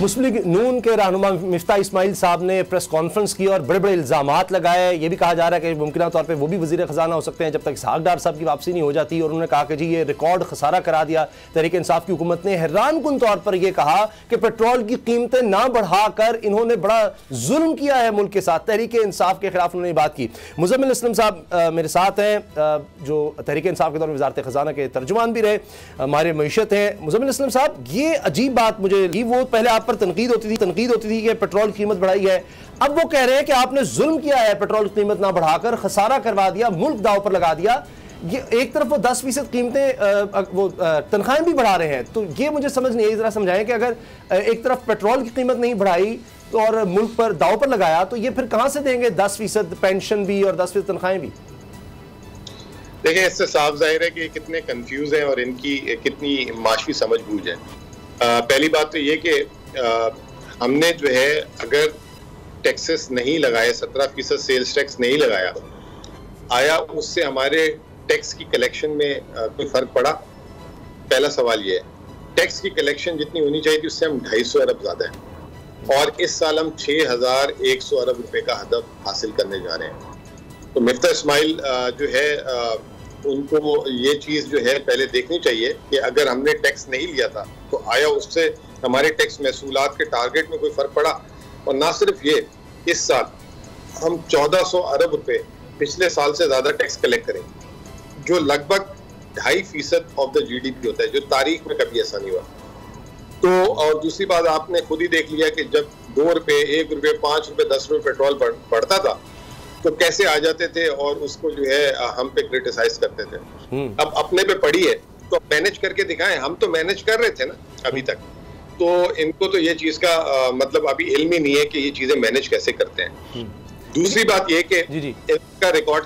मुस्लिम league नून के रहनुमा मिफ्ता इस्माइल साहब ने प्रेस कॉन्फ्रेंस की और बड़े बड़े इल्जामात लगाए। ये भी कहा जा रहा है कि मुमकिन तौर पे वो भी वज़ीर ख़जाना हो सकते हैं जब तक इसहाक डार साहब की वापसी नहीं हो जाती। और उन्होंने कहा कि जी ये रिकॉर्ड खसारा करा दिया तहरीक इंसाफ की हुकूमत ने। हैरानकुन तौर पर यह कहा कि पेट्रोल की कीमतें ना बढ़ाकर इन्होंने बड़ा जुल्म किया है मुल्क के साथ। तहरीक इंसाफ के खिलाफ उन्होंने बात की। मुज़म्मिल असलम साहब मेरे साथ हैं, जो तहरीक इंसाफ के दौर में वज़ारत ख़जाना के तर्जुमान भी रहे, हमारे मईशत हैं। मुज़म्मिल असलम साहब, ये अजीब बात मुझे, वो पहले आप पर तनकीद होती थी कि पेट्रोल की कीमत बढ़ाई है, अब वो कह रहे हैं कि आपने जुल्म किया है, पेट्रोल की कीमत ना बढ़ाकर खसारा करवा दिया, मुल्क दाव पर लगा दिया। ये एक तरफ वो 10% कीमतें वो तनख्वाहें भी बढ़ा रहे हैं, तो ये मुझे समझ नहीं आई। जरा समझाएं कि अगर एक तरफ पेट्रोल की कीमत नहीं बढ़ाई तो और मुल्क पर दाव पर लगाया, तो ये फिर कहां से देंगे 10% पेंशन भी और 10% तनख्वाहें भी? देखिए, इससे साफ जाहिर है कि कितने कंफ्यूज हैं और इनकी कितनी माशी समझबूझ है। पहली बात तो ये कि हमने जो है अगर टैक्सेस नहीं लगाए, 17% सेल्स टैक्स नहीं लगाया, आया उससे हमारे टैक्स की कलेक्शन में कोई फर्क पड़ा? पहला सवाल ये है। टैक्स की कलेक्शन जितनी होनी चाहिए थी उससे हम 250 अरब ज्यादा है और इस साल हम 6100 अरब रुपए का हदफ हासिल करने जा रहे हैं। तो मिफ्ता इस्माइल जो है उनको ये चीज जो है पहले देखनी चाहिए कि अगर हमने टैक्स नहीं लिया था तो आया उससे हमारे टैक्स महसूलात के टारगेट में कोई फर्क पड़ा? और ना सिर्फ ये, इस साल हम 1400 अरब रुपए पिछले साल से ज्यादा टैक्स कलेक्ट करेंगे, जो लगभग 2.5% ऑफ द GDP होता है, जो तारीख में कभी ऐसा नहीं हुआ। तो और दूसरी बात, आपने खुद ही देख लिया कि जब 2 रुपए, 1 रुपए, 5 रुपए, 10 रुपए पेट्रोल बढ़ता था तो कैसे आ जाते थे और उसको जो है हम पे क्रिटिसाइज करते थे। अब अपने पे पड़ी है तो मैनेज करके दिखाएं। हम तो मैनेज कर रहे थे ना अभी तक, तो इनको तो ये चीज का मतलब अभी इल्म ही नहीं है कि ये चीजें मैनेज कैसे करते हैं। दूसरी बात ये कि इनका रिकॉर्ड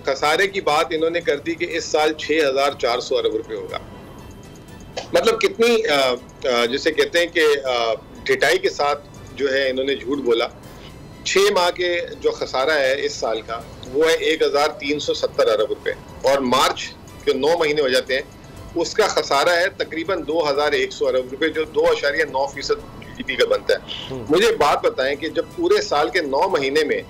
खसारे की बात इन्होंने कर दी कि इस साल 6400 अरब रुपए होगा। मतलब कितनी जिसे कहते हैं कि ढिठाई के साथ जो है इन्होंने झूठ बोला। 6 माह के जो खसारा है इस साल का वो है 1370 अरब रुपए और मार्च के 9 महीने हो जाते हैं उसका खसारा है तकरीबन 2100 अरब रुपए, जो 2.9% GDP का बनता है। मुझे बात बताएं कि जब पूरे साल के 9 महीने में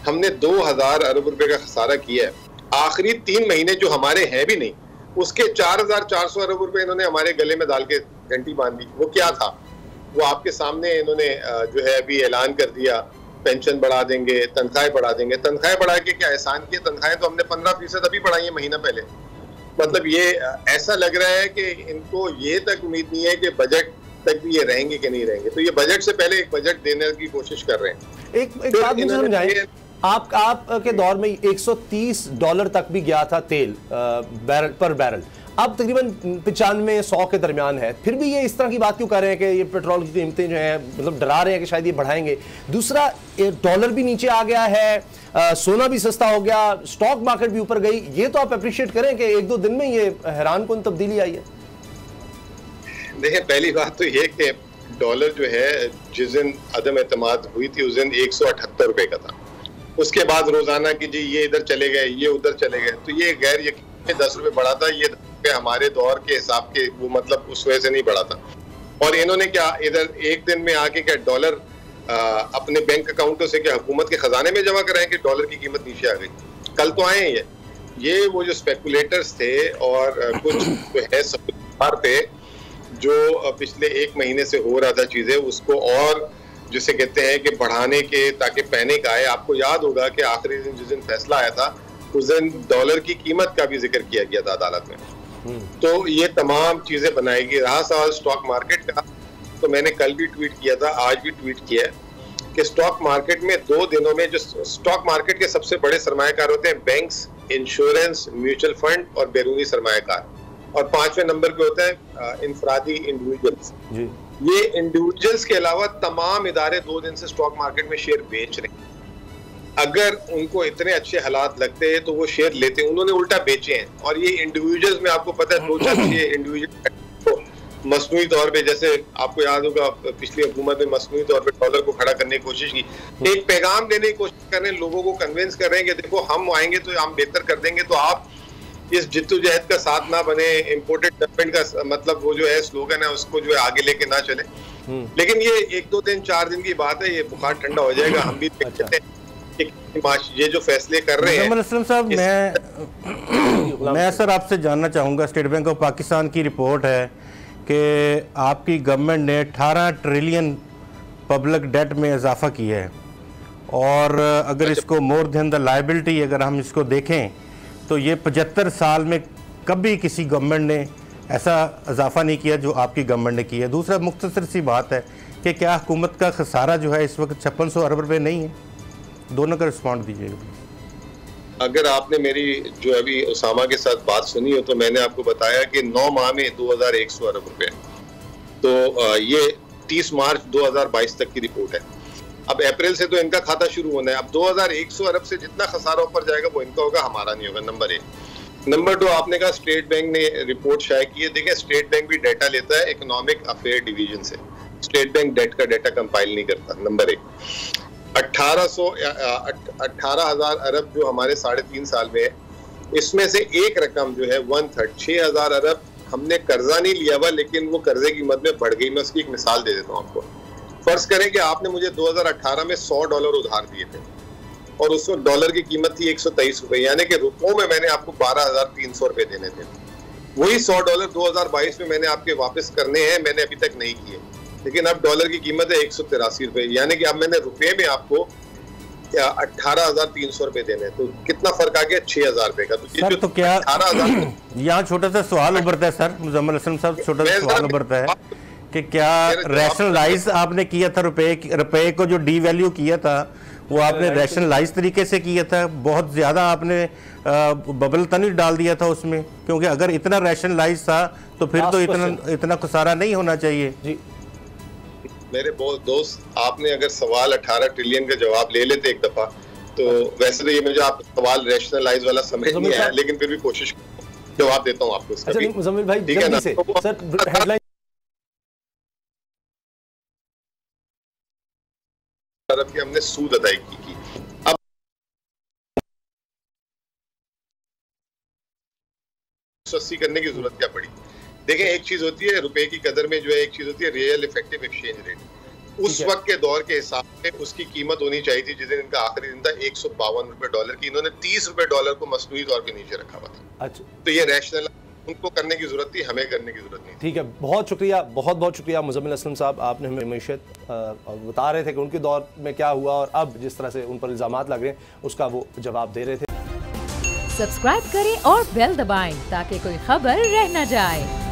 हमने 2000 अरब रुपए का खसारा किया है, आखिरी 3 महीने जो हमारे हैं भी नहीं उसके 4400 अरब रुपए इन्होंने हमारे गले में डाल के घंटी बांध दी। वो क्या था? वो आपके सामने इन्होंने जो है अभी ऐलान कर दिया पेंशन बढ़ा देंगे, तनख्वाहें बढ़ा देंगे। तनख्वाहें बढ़ा के क्या एहसान किए? तनख्वाहें तो हमने 15% अभी बढ़ाई है महीना पहले। मतलब ये ऐसा लग रहा है कि इनको ये तक उम्मीद नहीं है कि बजट तक भी ये रहेंगे कि नहीं रहेंगे। तो ये बजट से पहले एक बजट देने की कोशिश कर रहे हैं। एक बात मुझे समझाइए, आप के दौर में $130 तक भी गया था तेल पर बैरल, अब तकरीबन 95-100 के दरमियान है। फिर भी ये इस तरह की बात क्यों कर रहे हैं कि ये पेट्रोल की कीमतें जो है मतलब डरा रहे हैं कि शायद ये बढ़ाएंगे? दूसरा, डॉलर भी नीचे आ गया है, सोना भी सस्ता हो गया, स्टॉक मार्केट भी ऊपर गई। ये तो आप अप्रिशिएट करें कि 1-2 दिन में ये हैरानकुन तब्दीली आई है। देखिए, पहली बात तो ये कि डॉलर जो है जिस दिन अदम एतमाद हुई थी उस दिन 178 रुपए का था। उसके बाद रोजाना की जी ये इधर चले गए, ये उधर चले गए, तो ये गैर यकीन 10 रुपए बढ़ा था। ये हमारे दौर के हिसाब के वो मतलब उस वजह से नहीं बढ़ा था। और इन्होंने क्या इधर एक दिन में आके क्या डॉलर अपने बैंक अकाउंटों से क्या हुकूमत के खजाने में जमा कराएं कि डॉलर की कीमत नीचे आ गई? कल तो आए हैं ये वो जो स्पेकुलेटर्स थे और कुछ जो है बाहर पे जो पिछले 1 महीने से हो रहा था चीजें, उसको और जिसे कहते हैं कि बढ़ाने के ताकि पैनिक आए। आपको याद होगा कि आखिरी दिन जिस दिन फैसला आया था उस दिन डॉलर की कीमत का भी जिक्र किया गया था अदालत में। तो ये तमाम चीजें बनाएगी। रहा सवाल स्टॉक मार्केट का, तो मैंने कल भी ट्वीट किया था, आज भी ट्वीट किया है कि स्टॉक मार्केट में 2 दिनों में जो स्टॉक मार्केट के सबसे बड़े सरमायाकार होते हैं बैंक्स, इंश्योरेंस, म्यूचुअल फंड और बैरूनी सरमायाकार, और 5वें नंबर पे होता है इंफरादी इंडिविजुअल्स। ये इंडिविजुअल्स के अलावा तमाम इदारे 2 दिन से स्टॉक मार्केट में शेयर बेच रहे हैं। अगर उनको इतने अच्छे हालात लगते हैं तो वो शेयर लेते हैं, उन्होंने उल्टा बेचे हैं। और ये इंडिविजुअल्स में आपको पता है 2-4 इंडिविजुअल मसनूई तौर पे, जैसे आपको याद होगा पिछली हुकूमत ने मसनूई तौर पे डॉलर को खड़ा करने की कोशिश की, एक पैगाम देने की कोशिश कर रहे हैं, लोगों को कन्विंस कर रहे हैं कि देखो हम आएंगे तो हम बेहतर कर देंगे, तो आप इस जिद्दोजहद का साथ ना बने, इम्पोर्टेड डेवलपमेंट का मतलब वो जो है स्लोगन है उसको जो है आगे लेके ना चले। लेकिन ये 1-2 दिन 4 दिन की बात है, ये बुखार ठंडा हो जाएगा। हम भी देखते हैं ये जो फैसले कर रहे हैं। असलम साहब, मैं सर आपसे जानना चाहूँगा, स्टेट बैंक ऑफ पाकिस्तान की रिपोर्ट है कि आपकी गवर्नमेंट ने 18 ट्रिलियन पब्लिक डेट में इजाफा किया है, और अगर इसको मोर देन द लायबिलिटी अगर हम इसको देखें तो ये 75 साल में कभी किसी गवर्नमेंट ने ऐसा इजाफा नहीं किया जो आपकी गवर्नमेंट ने किया। दूसरा मुख्तसर सी बात है कि क्या हुकूमत का खसारा जो है इस वक्त 5600 अरब रुपये नहीं है? दोनों का रिस्पॉन्ड दीजिएगा। अगर आपने मेरी जो अभी उसामा के साथ बात सुनी हो तो मैंने आपको बताया कि 9 माह में 2100 अरब रुपए। तो ये 30 मार्च 2022 तक की रिपोर्ट है। अब अप्रैल से तो इनका खाता शुरू होना है। अब 2100 अरब से जितना खसारा ऊपर जाएगा वो इनका होगा, हमारा नहीं होगा। नंबर 1। नंबर 2, आपने कहा स्टेट बैंक ने रिपोर्ट शाये की है। देखिए, स्टेट बैंक भी डाटा लेता है इकोनॉमिक अफेयर डिवीजन से। स्टेट बैंक डेट का डाटा कंपाइल नहीं करता। नंबर 1, 18,000 अरब जो हमारे 3.5 साल में है, इसमें से एक रकम जो है 1/3 6,000 अरब हमने कर्जा नहीं लिया हुआ, लेकिन वो कर्जे की मद में बढ़ गई। मैं उसकी एक मिसाल दे देता हूँ आपको। फर्ज करें कि आपने मुझे 2018 में $100 उधार दिए थे और उस वक्त डॉलर की कीमत थी 123 रुपए, यानी कि रुपयों में मैंने आपको 12,300 रुपए देने थे। वही $100 2022 में मैंने आपके वापस करने हैं, मैंने अभी तक नहीं किए। लेकिन अब डॉलर की कीमत है 183 रुपए, यानी कि अब मैंने रुपए में आपको 18,300 रुपए देने। तो कितना फर्क आ गया? 6,000 रुपए का। सर, तो क्या 18,000 यहाँ छोटा सा सवाल उभरता है सर, मुजम्मिल हसन साहब, छोटा सा सवाल उभरता है कि क्या रैशनलाइज आपने किया था रुपए को, जो डीवैल्यू किया था वो आपने रैशनलाइज तरीके से किया था? बहुत ज्यादा आपने बबल तो नहीं डाल दिया था उसमें? क्योंकि अगर इतना रैशनलाइज था तो फिर तो इतना खसारा नहीं होना चाहिए। जी मेरे दोस्त, आपने अगर सवाल 18 ट्रिलियन का जवाब ले लेते एक दफा, तो वैसे तो ये मुझे आप सवाल रैशनलाइज वाला समझ नहीं आया, लेकिन फिर भी कोशिश जवाब देता हूँ आपको इसका। अच्छा मुजम्मिल भाई, ठीक है ना? सर, हेडलाइन अरब की हमने सूद अदायगी की। अब 180 करने की जरूरत क्या पड़ी? देखें, एक चीज होती है रुपए की कदर में जो है, एक चीज होती है रियल इफेक्टिव एक्सचेंज रेट। उस वक्त के दौर के हिसाब से उसकी कीमत होनी चाहिए थी, जिस दिन इनका आखिरी दिन था, 152 रुपए डॉलर की। इन्होंने 30 रुपए डॉलर को मसनूई तौर पे नीचे रखा हुआ था। अच्छा, तो ये रैशनल उनको करने की जरूरत थी, हमें करने की जरूरत नहीं। ठीक है, बहुत शुक्रिया, बहुत शुक्रिया मुजम्मिल असलम साहब। आपने हमें मैशत बता रहे थे कि उनके दौर में क्या हुआ और अब जिस तरह से उन पर इल्जामात लग रहे हैं उसका वो जवाब दे रहे थे। सब्सक्राइब करें और बेल दबाएं ताकि कोई खबर रह न जाए।